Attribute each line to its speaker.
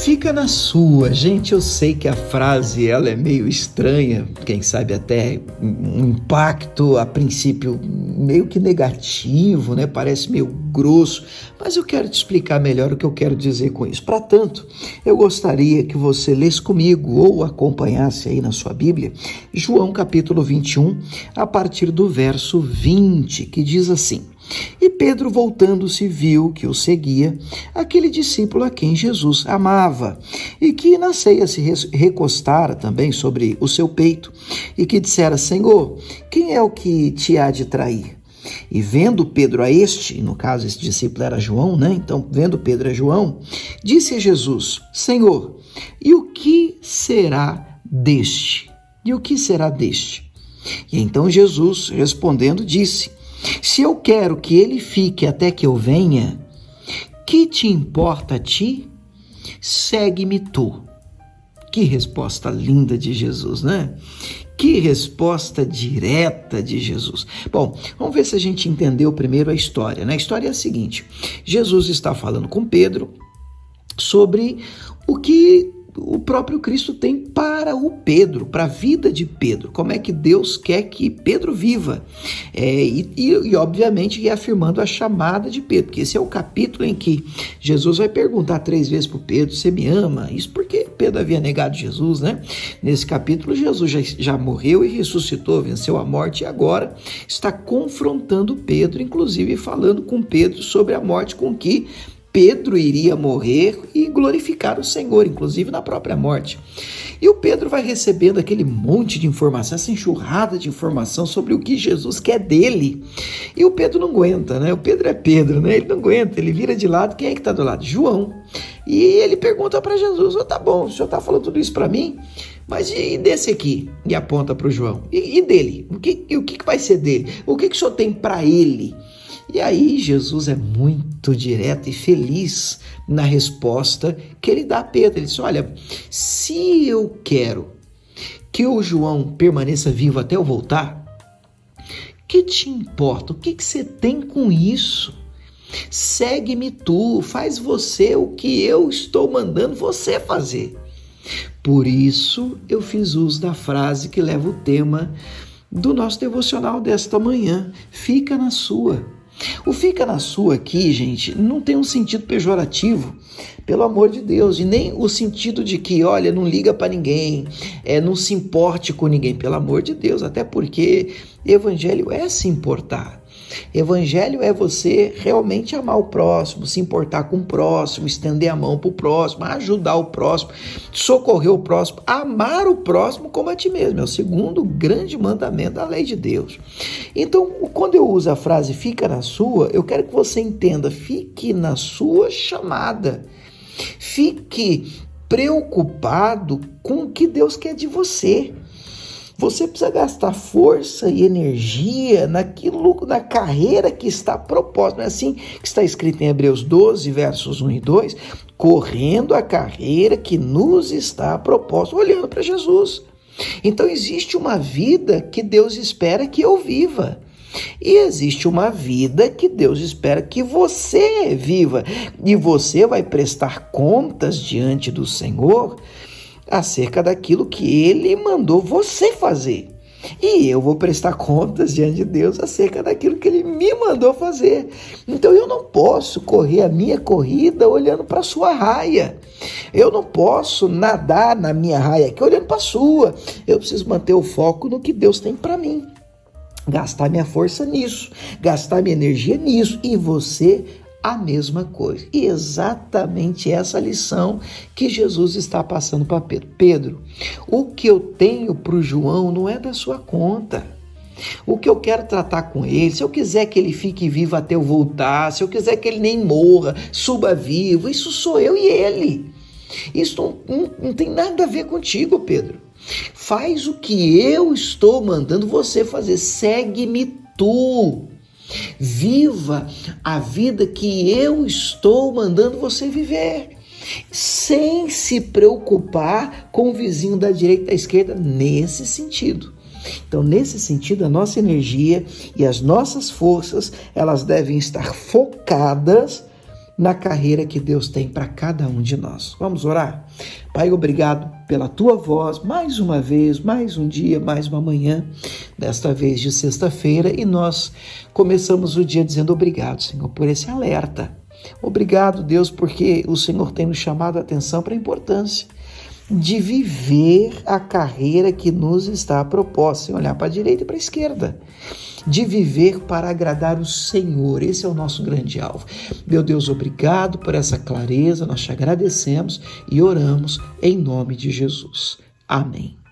Speaker 1: Fica na sua. Gente, eu sei que a frase ela é meio estranha, quem sabe até um impacto a princípio meio que negativo, né? Parece meio grosso, mas eu quero te explicar melhor o que eu quero dizer com isso. Para tanto, eu gostaria que você lesse comigo ou acompanhasse aí na sua Bíblia, João capítulo 21, a partir do verso 20, que diz assim: E Pedro, voltando-se, viu que o seguia aquele discípulo a quem Jesus amava, e que na ceia se recostara também sobre o seu peito, e que dissera: Senhor, quem é o que te há de trair? E vendo Pedro a este, no caso esse discípulo era João, né? Então, vendo Pedro a João, disse a Jesus: Senhor, e o que será deste? E o que será deste? E então Jesus, respondendo, disse: Se eu quero que ele fique até que eu venha, que te importa a ti? Segue-me tu. Que resposta linda de Jesus, né? Que resposta direta de Jesus. Bom, vamos ver se a gente entendeu primeiro a história, né? A história é a seguinte: Jesus está falando com Pedro sobre o que o próprio Cristo tem para o Pedro, para a vida de Pedro, como é que Deus quer que Pedro viva, e obviamente reafirmando a chamada de Pedro, porque esse é o capítulo em que Jesus vai perguntar 3 vezes para o Pedro: você me ama? Isso porque Pedro havia negado Jesus, né? Nesse capítulo Jesus já morreu e ressuscitou, venceu a morte e agora está confrontando Pedro, inclusive falando com Pedro sobre a morte com que Pedro iria morrer e glorificar o Senhor, inclusive na própria morte. E o Pedro vai recebendo aquele monte de informação, essa enxurrada de informação sobre o que Jesus quer dele. E o Pedro não aguenta, né? O Pedro é Pedro, né? Ele não aguenta, ele vira de lado. Quem é que está do lado? João. E ele pergunta para Jesus: tá bom, o senhor está falando tudo isso para mim? Mas e desse aqui? E aponta para o João. E dele? O que vai ser dele? O que o senhor tem para ele? E aí Jesus é muito direto e feliz na resposta que ele dá a Pedro. Ele diz: olha, se eu quero que o João permaneça vivo até eu voltar, que te importa? O que você tem com isso? Segue-me tu, faz você o que eu estou mandando você fazer. Por isso eu fiz uso da frase que leva o tema do nosso devocional desta manhã: fica na sua. O fica na sua aqui, gente, não tem um sentido pejorativo, pelo amor de Deus, e nem o sentido de que, olha, não liga para ninguém, não se importe com ninguém, pelo amor de Deus, até porque evangelho é se importar. Evangelho é você realmente amar o próximo, se importar com o próximo, estender a mão para o próximo, ajudar o próximo, socorrer o próximo, amar o próximo como a ti mesmo. É o segundo grande mandamento da lei de Deus. Então, quando eu uso a frase fica na sua, eu quero que você entenda: fique na sua chamada. Fique preocupado com o que Deus quer de você. Você precisa gastar força e energia naquilo, na carreira que está proposta. Não é assim que está escrito em Hebreus 12, versos 1 e 2? Correndo a carreira que nos está proposta, olhando para Jesus. Então existe uma vida que Deus espera que eu viva. E existe uma vida que Deus espera que você viva. E você vai prestar contas diante do Senhor acerca daquilo que Ele mandou você fazer. E eu vou prestar contas diante de Deus acerca daquilo que Ele me mandou fazer. Então eu não posso correr a minha corrida olhando para a sua raia. Eu não posso nadar na minha raia aqui olhando para a sua. Eu preciso manter o foco no que Deus tem para mim. Gastar minha força nisso, gastar minha energia nisso. E você a mesma coisa. E exatamente essa lição que Jesus está passando para Pedro. Pedro, o que eu tenho para o João não é da sua conta. O que eu quero tratar com ele, se eu quiser que ele fique vivo até eu voltar, se eu quiser que ele nem morra, suba vivo, isso sou eu e ele. Isso não tem nada a ver contigo, Pedro. Faz o que eu estou mandando você fazer. Segue-me tu. Viva a vida que eu estou mandando você viver, sem se preocupar com o vizinho da direita e da esquerda, nesse sentido. Então, nesse sentido, a nossa energia e as nossas forças, elas devem estar focadas na carreira que Deus tem para cada um de nós. Vamos orar? Pai, obrigado pela tua voz, mais uma vez, mais um dia, mais uma manhã, desta vez de sexta-feira, e nós começamos o dia dizendo obrigado, Senhor, por esse alerta. Obrigado, Deus, porque o Senhor tem nos chamado a atenção para a importância de viver a carreira que nos está proposta, sem olhar para a direita e para a esquerda, de viver para agradar o Senhor. Esse é o nosso grande alvo. Meu Deus, obrigado por essa clareza, nós te agradecemos e oramos em nome de Jesus. Amém.